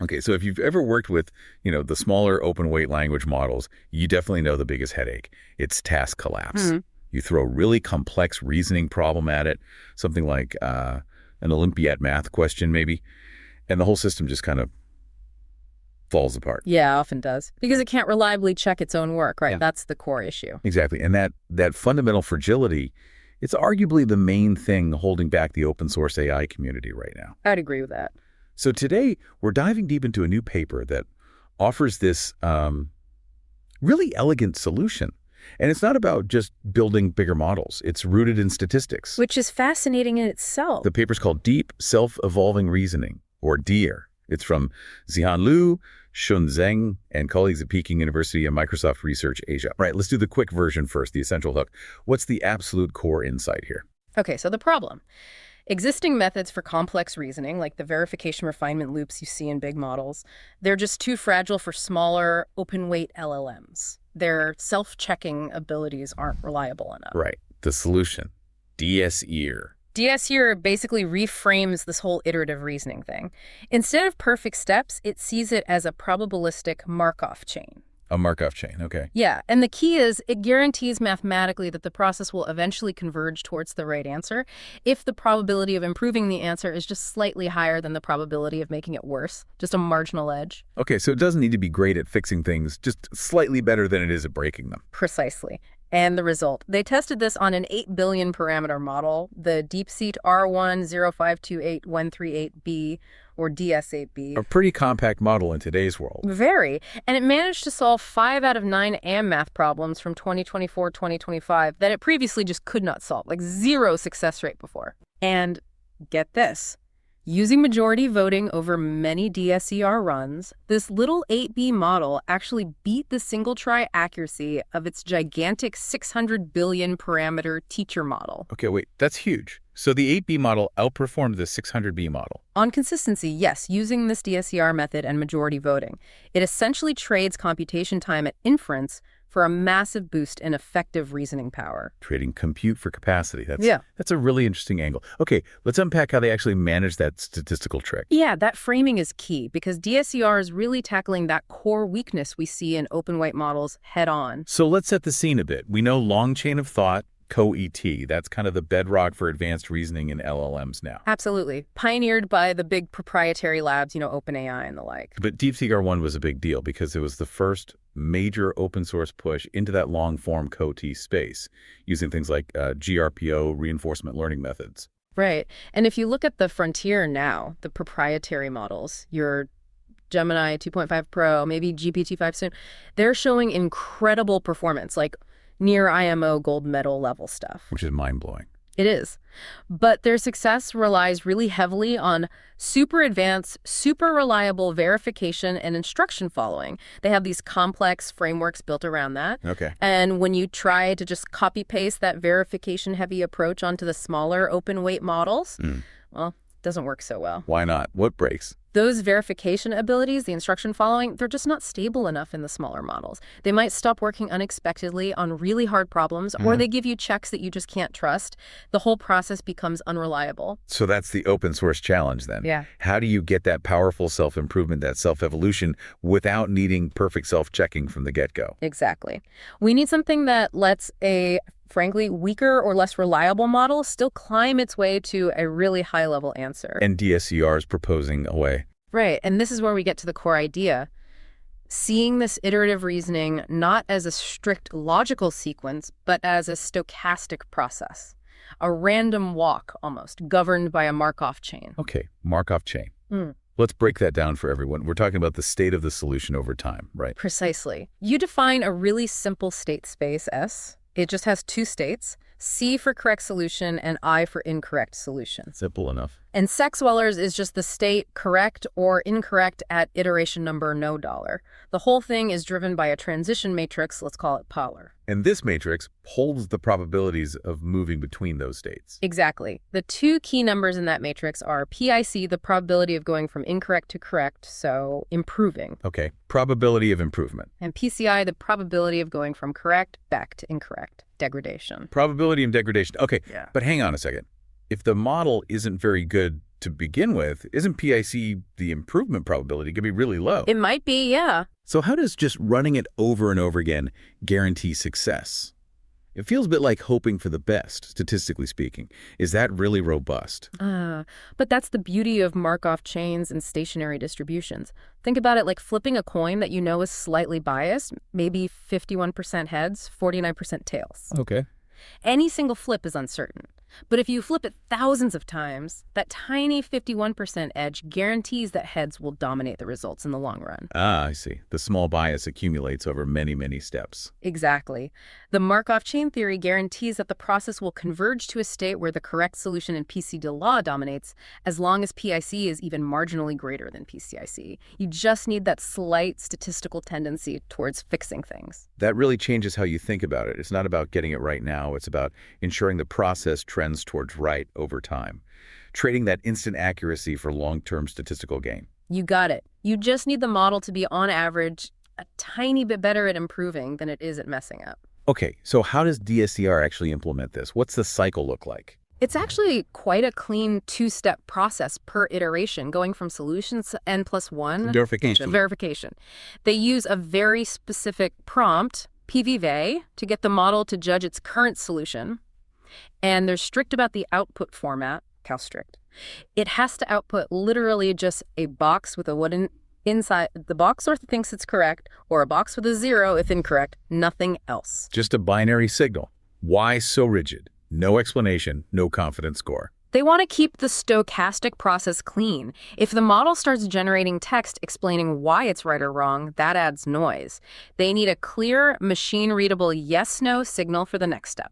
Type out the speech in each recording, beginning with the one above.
Okay, so if you've ever worked with, the smaller open weight language models, you definitely know the biggest headache. It's task collapse. Hmm. You throw a really complex reasoning problem at it, something like an Olympiad math question maybe, and the whole system just kind of falls apart. Yeah, often does. Because it can't reliably check its own work, right? Yeah. That's the core issue. Exactly. And that fundamental fragility, it's arguably the main thing holding back the open source AI community right now. I'd agree with that. So today, we're diving deep into a new paper that offers this really elegant solution. And it's not about just building bigger models. It's rooted in statistics. Which is fascinating in itself. The paper's called Deep Self-Evolving Reasoning, or DSER. It's from Zihan Liu, Shun Zheng, and colleagues at Peking University and Microsoft Research Asia. Right, let's do the quick version first, the essential hook. What's the absolute core insight here? Okay, so the problem. Existing methods for complex reasoning, like the verification refinement loops you see in big models, they're just too fragile for smaller, open-weight LLMs. Their self-checking abilities aren't reliable enough. Right, the solution, DSER. DSER basically reframes this whole iterative reasoning thing. Instead of perfect steps, it sees it as a probabilistic Markov chain. A Markov chain, okay. Yeah, and the key is it guarantees mathematically that the process will eventually converge towards the right answer if the probability of improving the answer is just slightly higher than the probability of making it worse, just a marginal edge. Okay, so it doesn't need to be great at fixing things, just slightly better than it is at breaking them. Precisely. And the result. They tested this on an 8 billion parameter model, the DeepSeek R10528-138B, or DS8B. A pretty compact model in today's world. Very. And it managed to solve 5 out of 9 AIME math problems from 2024-2025 that it previously just could not solve, like 0 success rate before. And get this. Using majority voting over many DSER runs, this little 8B model actually beat the single-try accuracy of its gigantic 600 billion parameter teacher model. Okay, wait, that's huge. So the 8B model outperformed the 600B model. On consistency, yes, using this DSER method and majority voting. It essentially trades computation time at inference for a massive boost in effective reasoning power. Trading compute for capacity. That's a really interesting angle. Okay, let's unpack how they actually manage that statistical trick. Yeah, that framing is key because DSER is really tackling that core weakness we see in open weight models head on. So let's set the scene a bit. We know long chain of thought, co-ET. That's kind of the bedrock for advanced reasoning in LLMs now. Absolutely. Pioneered by the big proprietary labs, OpenAI and the like. But DeepSeek R1 was a big deal because it was the first major open source push into that long-form co-T space using things like GRPO reinforcement learning methods. Right. And if you look at the frontier now, the proprietary models, your Gemini 2.5 Pro, maybe GPT-5 soon, they're showing incredible performance, like near IMO gold medal level stuff. Which is mind-blowing. It is. But their success relies really heavily on super advanced, super reliable verification and instruction following. They have these complex frameworks built around that. Okay. And when you try to just copy-paste that verification-heavy approach onto the smaller open-weight models, well, it doesn't work so well. Why not? What breaks? Those verification abilities, the instruction following, they're just not stable enough in the smaller models. They might stop working unexpectedly on really hard problems, or they give you checks that you just can't trust. The whole process becomes unreliable. So that's the open source challenge then. Yeah. How do you get that powerful self-improvement, that self-evolution, without needing perfect self-checking from the get-go? Exactly. We need something that lets a frankly, weaker or less reliable model still climb its way to a really high-level answer. And DSER is proposing a way. Right, and this is where we get to the core idea. Seeing this iterative reasoning not as a strict logical sequence, but as a stochastic process. A random walk, almost, governed by a Markov chain. Okay, Markov chain. Let's break that down for everyone. We're talking about the state of the solution over time, right? Precisely. You define a really simple state space, S. It just has 2 states, C for correct solution and I for incorrect solution. Simple enough. And Sexweller's is just the state correct or incorrect at iteration number no $. The whole thing is driven by a transition matrix, let's call it power. And this matrix holds the probabilities of moving between those states. Exactly. The 2 key numbers in that matrix are PIC, the probability of going from incorrect to correct, so improving. Okay, probability of improvement. And PCI, the probability of going from correct back to incorrect, degradation. Probability of degradation. Okay, Yeah. but hang on a second. If the model isn't very good to begin with, isn't PIC the improvement probability could be really low? It might be, yeah. So how does just running it over and over again guarantee success? It feels a bit like hoping for the best, statistically speaking. Is that really robust? But that's the beauty of Markov chains and stationary distributions. Think about it like flipping a coin that you know is slightly biased, maybe 51% heads, 49% tails. Okay. Any single flip is uncertain. But if you flip it thousands of times, that tiny 51% edge guarantees that heads will dominate the results in the long run. Ah, I see. The small bias accumulates over many, many steps. Exactly. The Markov chain theory guarantees that the process will converge to a state where the correct solution in PCD law dominates, as long as PIC is even marginally greater than PCIC. You just need that slight statistical tendency towards fixing things. That really changes how you think about it. It's not about getting it right now. It's about ensuring the process trends towards right over time, trading that instant accuracy for long-term statistical gain. You got it. You just need the model to be, on average, a tiny bit better at improving than it is at messing up. Okay, so how does DSER actually implement this? What's the cycle look like? It's actually quite a clean two-step process per iteration, going from solutions to n+1 Verification. to verification. They use a very specific prompt, PVV, to get the model to judge its current solution. And they're strict about the output format. How strict? It has to output literally just a box with a wooden inside. The box or thinks it's correct, or a box with a 0 if incorrect, nothing else. Just a binary signal. Why so rigid? No explanation, no confidence score. They want to keep the stochastic process clean. If the model starts generating text explaining why it's right or wrong, that adds noise. They need a clear, machine-readable yes-no signal for the next step.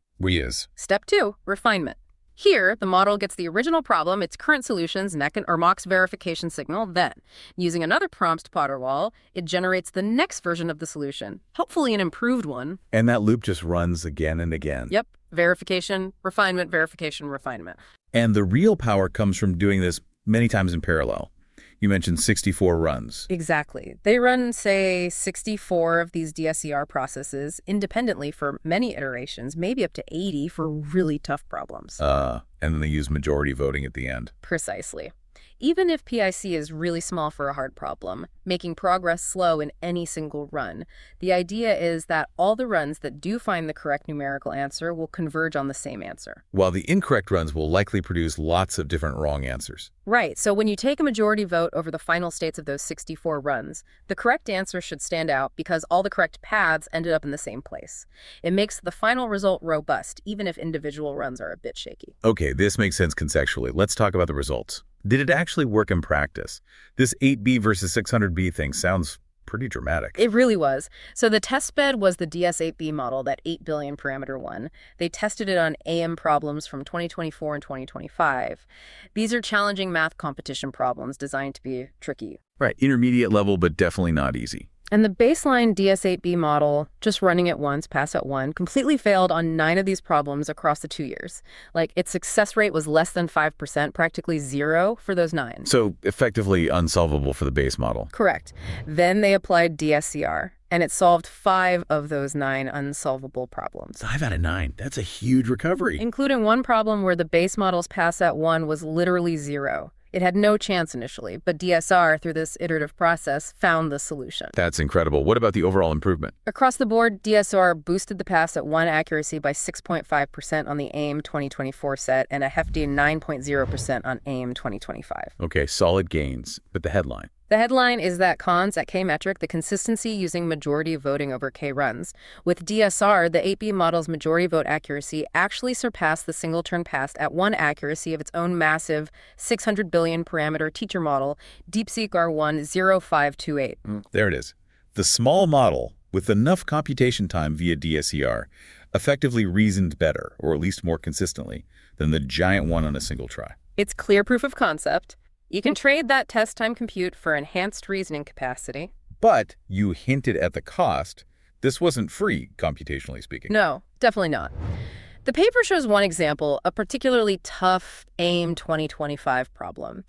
Step 2, refinement. Here, the model gets the original problem, its current solutions, or mocks verification signal. Then, using another prompt Potterwall, it generates the next version of the solution, hopefully an improved one. And that loop just runs again and again. Yep. Verification, refinement, verification, refinement. And the real power comes from doing this many times in parallel. You mentioned 64 runs. Exactly. They run, say, 64 of these DSER processes independently for many iterations, maybe up to 80 for really tough problems. And then they use majority voting at the end. Precisely. Even if PIC is really small for a hard problem, making progress slow in any single run, the idea is that all the runs that do find the correct numerical answer will converge on the same answer. While the incorrect runs will likely produce lots of different wrong answers. Right, so when you take a majority vote over the final states of those 64 runs, the correct answer should stand out because all the correct paths ended up in the same place. It makes the final result robust, even if individual runs are a bit shaky. Okay, this makes sense conceptually. Let's talk about the results. Did it actually work in practice? This 8B versus 600B thing sounds pretty dramatic. It really was. So the test bed was the DS8B model, that 8 billion parameter one. They tested it on AIME problems from 2024 and 2025. These are challenging math competition problems designed to be tricky. Right, intermediate level, but definitely not easy. And the baseline DS8B model, just running it once, pass at 1, completely failed on 9 of these problems across the 2 years. Like, its success rate was less than 5%, practically 0 for those 9. So effectively unsolvable for the base model. Correct. Then they applied DSER, and it solved 5 of those 9 unsolvable problems. 5 out of 9. That's a huge recovery. Including one problem where the base model's pass at 1 was literally 0. It had no chance initially, but DSR, through this iterative process, found the solution. That's incredible. What about the overall improvement? Across the board, DSR boosted the pass at 1 accuracy by 6.5% on the AIME 2024 set and a hefty 9.0% on AIME 2025. Okay, solid gains. But the headline? The headline is that cons at K metric, the consistency using majority voting over K runs. With DSR, the 8B model's majority vote accuracy actually surpassed the single turn passed at 1 accuracy of its own massive 600 billion parameter teacher model, DeepSeek R1 0528. There it is. The small model, with enough computation time via DSER, effectively reasoned better, or at least more consistently, than the giant one on a single try. It's clear proof of concept. You can trade that test time compute for enhanced reasoning capacity. But you hinted at the cost. This wasn't free, computationally speaking. No, definitely not. The paper shows one example, a particularly tough AIME 2025 problem.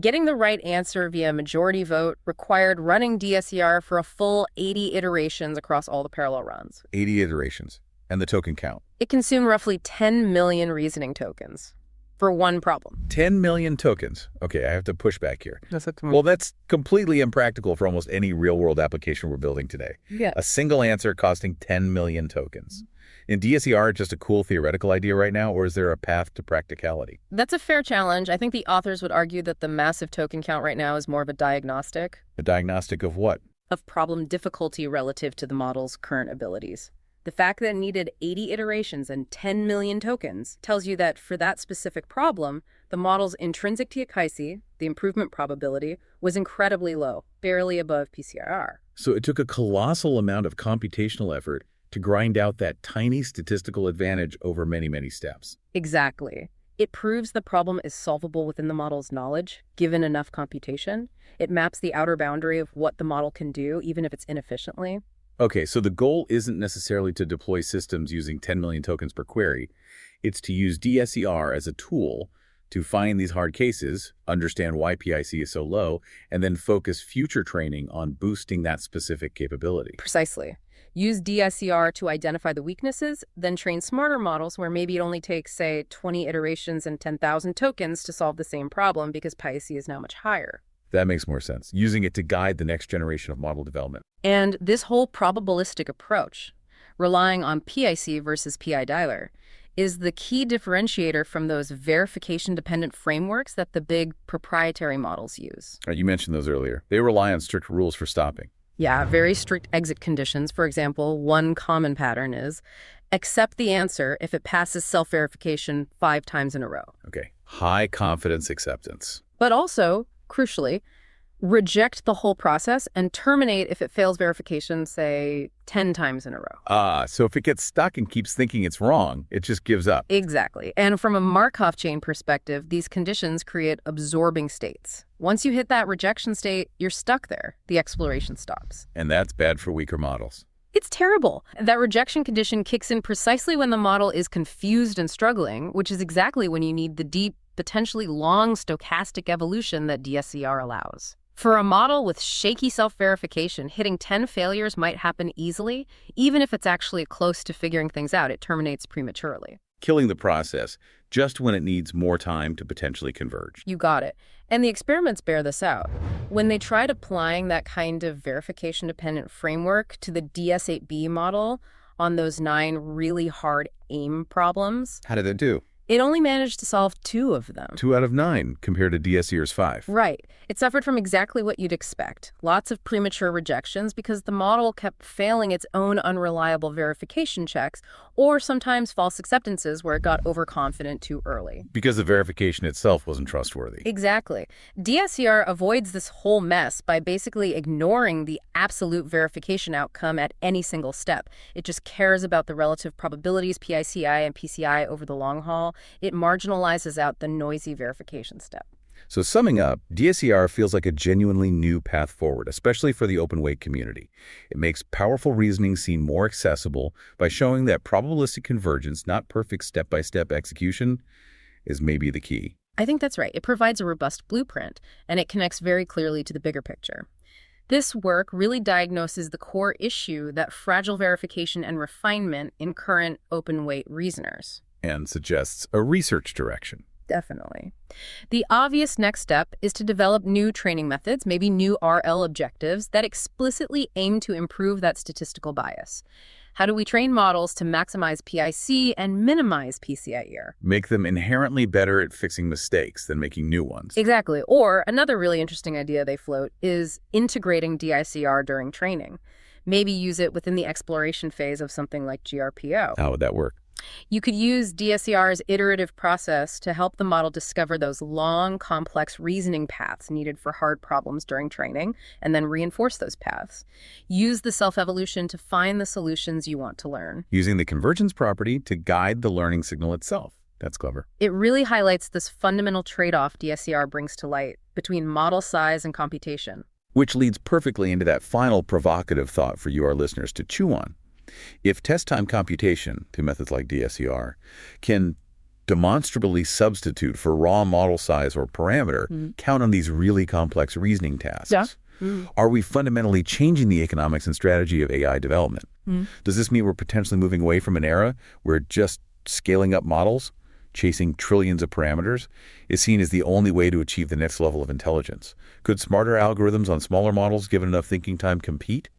Getting the right answer via majority vote required running DSER for a full 80 iterations across all the parallel runs. 80 iterations. And the token count. It consumed roughly 10 million reasoning tokens. for one problem. 10 million tokens. Okay, I have to push back here. That's it. Well, that's completely impractical for almost any real-world application we're building today. Yeah. A single answer costing 10 million tokens. In DSER, just a cool theoretical idea right now, or is there a path to practicality? That's a fair challenge. I think the authors would argue that the massive token count right now is more of a diagnostic. A diagnostic of what? Of problem difficulty relative to the model's current abilities. The fact that it needed 80 iterations and 10 million tokens tells you that for that specific problem, the model's intrinsic the improvement probability, was incredibly low, barely above PCIR. So it took a colossal amount of computational effort to grind out that tiny statistical advantage over many, many steps. Exactly. It proves the problem is solvable within the model's knowledge, given enough computation. It maps the outer boundary of what the model can do, even if it's inefficiently. Okay, so the goal isn't necessarily to deploy systems using 10 million tokens per query. It's to use DSER as a tool to find these hard cases, understand why PIC is so low, and then focus future training on boosting that specific capability. Precisely. Use DSER to identify the weaknesses, then train smarter models where maybe it only takes, say, 20 iterations and 10,000 tokens to solve the same problem because PIC is now much higher. That makes more sense, using it to guide the next generation of model development. And this whole probabilistic approach, relying on PIC versus PI dialer, is the key differentiator from those verification-dependent frameworks that the big proprietary models use. You mentioned those earlier. They rely on strict rules for stopping. Yeah, very strict exit conditions. For example, one common pattern is accept the answer if it passes self-verification 5 times in a row. Okay, high confidence acceptance. But also, crucially, reject the whole process and terminate if it fails verification, say, 10 times in a row. So if it gets stuck and keeps thinking it's wrong, it just gives up. Exactly. And from a Markov chain perspective, these conditions create absorbing states. Once you hit that rejection state, you're stuck there. The exploration stops. And that's bad for weaker models. It's terrible. That rejection condition kicks in precisely when the model is confused and struggling, which is exactly when you need the deep, potentially long stochastic evolution that DSER allows. For a model with shaky self-verification, hitting 10 failures might happen easily. Even if it's actually close to figuring things out, it terminates prematurely. Killing the process just when it needs more time to potentially converge. You got it. And the experiments bear this out. When they tried applying that kind of verification-dependent framework to the DS8B model on those 9 really hard AIME problems, How did it do? it only managed to solve 2 of them. 2 out of 9 compared to DSER's 5. Right. It suffered from exactly what you'd expect. Lots of premature rejections because the model kept failing its own unreliable verification checks, or sometimes false acceptances where it got overconfident too early. Because the verification itself wasn't trustworthy. Exactly. DSER avoids this whole mess by basically ignoring the absolute verification outcome at any single step. It just cares about the relative probabilities, PICI and PCI over the long haul. It marginalizes out the noisy verification step. So summing up, DSER feels like a genuinely new path forward, especially for the open weight community. It makes powerful reasoning seem more accessible by showing that probabilistic convergence, not perfect step-by-step execution, is maybe the key. I think that's right. It provides a robust blueprint, and it connects very clearly to the bigger picture. This work really diagnoses the core issue that fragile verification and refinement in current open weight reasoners. And suggests a research direction. Definitely. The obvious next step is to develop new training methods, maybe new RL objectives that explicitly aim to improve that statistical bias. How do we train models to maximize PIC and minimize PCIer? Make them inherently better at fixing mistakes than making new ones. Exactly. Or another really interesting idea they float is integrating DICR during training. Maybe use it within the exploration phase of something like GRPO. How would that work? You could use DSER's iterative process to help the model discover those long, complex reasoning paths needed for hard problems during training, and then reinforce those paths. Use the self-evolution to find the solutions you want to learn. Using the convergence property to guide the learning signal itself. That's clever. It really highlights this fundamental trade-off DSER brings to light between model size and computation. Which leads perfectly into that final provocative thought for you, our listeners, to chew on. If test time computation, through methods like DSER, can demonstrably substitute for raw model size or parameter, count on these really complex reasoning tasks, are we fundamentally changing the economics and strategy of AI development? Does this mean we're potentially moving away from an era where just scaling up models chasing trillions of parameters, is seen as the only way to achieve the next level of intelligence. Could smarter algorithms on smaller models, given enough thinking time, compete?